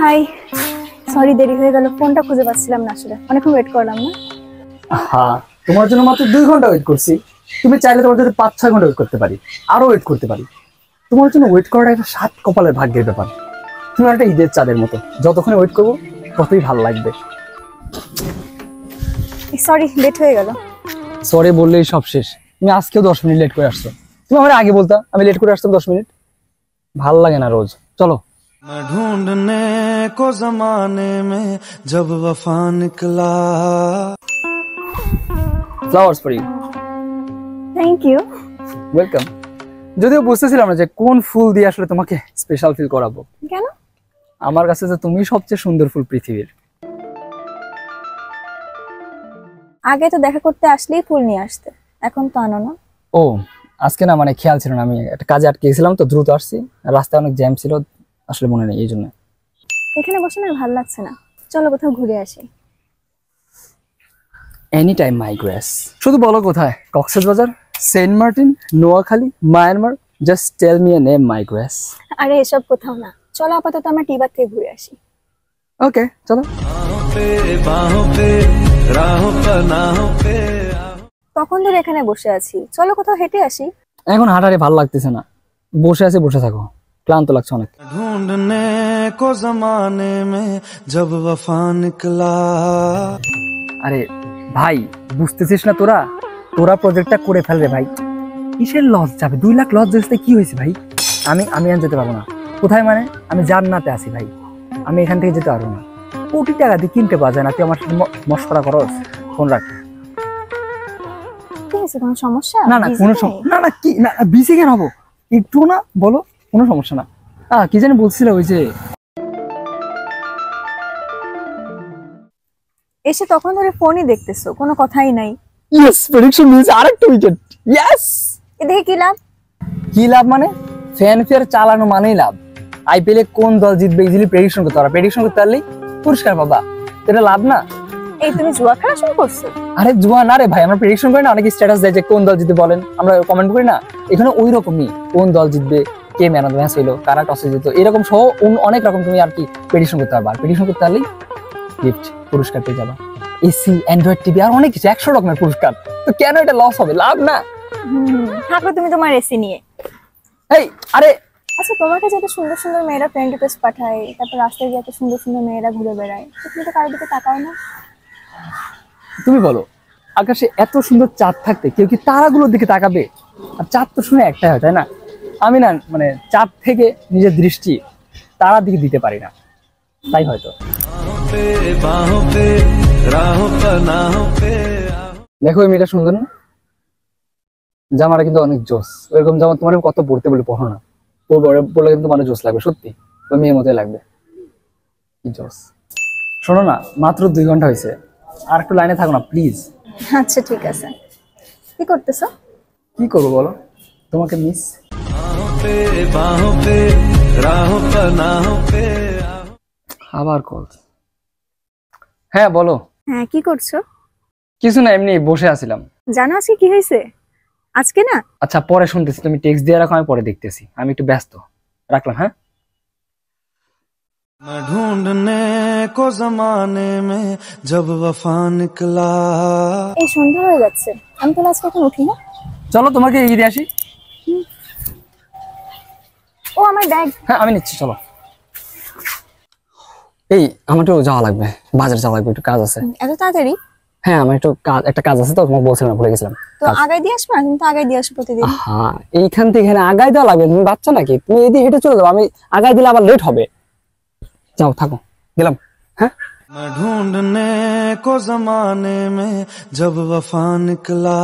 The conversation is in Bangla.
হাই, সরি দেরি হয়ে গেল, ফোনটা খুঁজে পাচ্ছিলাম না, আসলে অনেকক্ষণ ওয়েট করলাম না। হ্যাঁ, তোমার জন্য মাত্র 2 ঘন্টা ওয়েট করছি। তুমি চাইলে তোমার জন্য 5-6 ঘন্টা ওয়েট করতে পারি, আরো ওয়েট করতে পারি। তোমার জন্য ওয়েট করাটা একটা সাত কপালের ভাগ্যের ব্যাপার। তুমি একটা ঈদের চাঁদের মতো, যতক্ষণ ওয়েট করবো ততই ভালো লাগবে। সরি, লেট হয়ে গেল। সরি বললেই সব শেষ? তুমি আজকেও 10 মিনিট লেট করে আসছো। তুমি আমার আগে বলতা, আমি লেট করে আসতাম 10 মিনিট। ভাল লাগে না রোজ। চলো। मैं ढूंढने को जमाने में जब वफा निकला। Flowers for you. Thank you. Welcome. যদিও বুঝতেছিলাম না যে কোন ফুল দিয়ে আসলে তোমাকে স্পেশাল ফিল করাবো। কেন? আমার কাছে তো তুমি সবচেয়ে সুন্দর ফুল পৃথিবীর। আগে তো দেখা করতে আসলেই ফুল নিয়ে আসতে, এখন তো আনো না। ও, আজকে না মানে খেয়াল ছিল না, আমি একটা কাজে আটকে গেছিলাম তো দ্রুত আসছি। রাস্তায় অনেক জ্যাম ছিল, আসলে মনে নেই এই জন্য। এখানে বসে না ভালো লাগছে না, চলো কোথাও ঘুরে আসি। Any time my grace. শুধু বলো কোথায়? Cox's Bazar, Saint Martin, Noakhali, Myanmar? Just tell me a name my grace. আরে এসব কোথাও না, চলো আপাতত আমরা টিবার থেকে ঘুরে আসি। ওকে চলো। তখন ধরে এখানে বসে আছি, চলো কোথাও হেঁটে আসি। এখন হাঁটারে ভালো লাগতেছে না, বসে আছে, বসে থাকো, ক্লান্ত লাগছে অনেক। ढूंढने को जमाने में जब वफा निकला। আরে ভাই, বুঝতেছিস না তোরা? তোরা প্রজেক্টটা করে ফেলবে ভাই। কিসের লস যাবে? 2 লাখ লস যেতে কি হয়েছে ভাই? আমি আর যেতে পারবো না। কোথায় মানে? আমি জান্নাতে আছি ভাই, আমি এখান থেকে যেতে পারবো না। কোটি টাকা দিয়ে কিনতে পাওয়া যায় না, তুই আমার সাথে মশকরা করস। ফোন রাখ। ঠিক আছে, কোনো সমস্যা? না না কোনো না না কি না, বিসি কেন হবো? একটু না বলো, কোনো সমস্যা না। কি জানি বলছিল ওই যে এসে তখন ধরে ফোনই দেখতেছো, কোনো কথাই নাই। ইয়েস, প্রেডিকশন মিস, আরেকটা উইকেট। ইয়েস। এ দেখে কি লাভ? কি লাভ মানে? ফ্যান ফেয়ার চালানো মানেই লাভ। আইপিএলে কোন দল জিতবে ইজিলি প্রেডিকশন করতে পারো, প্রেডিকশন করতে পারলেই পুরস্কার পাবা। এটা লাভ না? এই তুমি জুয়া খেলা শুরু করছো? আরে জুয়া না রে ভাই, আমরা প্রেডিকশন করি না, অনেকে স্ট্যাটাস দেয় যে কোন দল জিতবে বলেন, আমরা কমেন্ট করি না? এখানে ওই রকমই, কোন দল জিতবে, কে ম্যান অফ দ্য ম্যাচ হইলো, কারা টসে জিততো, এরকম সহ অনেক রকম তুমি আর কি প্রেডিকশন করতে পারবা। প্রেডিকশন করতে পারলেই গিফট, পুরস্কার পেয়ে যাবা। এসি, অ্যান্ড্রয়েড টিভি আর অনেক কিছু, 100 রকমের পুরস্কার। তো কেন এটা লস হবে? লাভ না? থাকো তুমি তোমার এসি নিয়ে। এই আরে আচ্ছা, তোমাকে যত সুন্দর সুন্দর মেয়েরা ফ্রেন্ড রিকোয়েস্ট পাঠায়, তারপর রাস্তায় যত সুন্দর সুন্দর মেয়েরা ঘুরে বেড়ায়, তুমি তো কারোর দিকে তাকাও না। তুমি বলো, আকাশে এত সুন্দর চাঁদ থাকতে কেউ কি তারাগুলোর দিকে তাকাবে? আর চাঁদ তো শুনে একটাই হয়, তাই না? আমি না মানে চাঁদ থেকে নিজের দৃষ্টি তারার দিকে দিতে পারি না, তাই হয়তো। দেখো এই মেয়েটা সুন্দর না? জামাটা কিন্তু অনেক জোস। এরকম জামা তোমার কত পড়তে বলে পড়ো না, পড়লে কিন্তু মানে জোস লাগবে, সত্যি ওই মেয়ের মতোই লাগবে। জোস। শোনো না, মাত্র 2 ঘন্টা হয়েছে, আর একটু লাইনে থাকো না প্লিজ। আচ্ছা ঠিক আছে। কি করতেছো? কি করবো বলো, তোমাকে মিস। আবার কল। হ্যাঁ বলো। হ্যাঁ, কি করছো? কিছু না, এমনি বসে আছিলাম। জানো আজকে কি হয়েছে? আজকে না, আচ্ছা পরে শুনতেছি, তুমি টেক্সট দিয়ে রাখো, আমি পরে দেখতেছি, আমি একটু ব্যস্ত। রাখলাম, হ্যাঁ। मैं ढूंढने को जमाने में जब वफा निकला। এই সন্ধ্যা হয়ে যাচ্ছে, আমি তাহলে আজকে এখন উঠি না? চলো তোমাকে এগিয়ে দিয়ে আসি। ও আমার ব্যাগ। হ্যাঁ আমি নিচ্ছি, চলো। এই আমার একটু যাওয়া লাগবে, বাজার যাওয়া লাগবে, একটু কাজ আছে। এত তাড়াতাড়ি? হ্যাঁ আমার একটু একটা কাজ আছে তো, তোমাকে বলছিলাম, ভুলে গেছিলাম। তো আগাই দিয়ে আসবো না? তুমি তো আগাই দিয়ে আসো প্রতিদিন। হ্যাঁ, এইখান থেকে এখানে আগাই দেওয়া লাগবে, তুমি বাচ্চা নাকি? তুমি এদিকে হেঁটে চলে যাবো, আমি আগাই দিলে আবার লেট হবে। যাও থাকো, গেলাম। হ্যাঁ। मैं ढूंढने को जमाने में जब वफा निकला।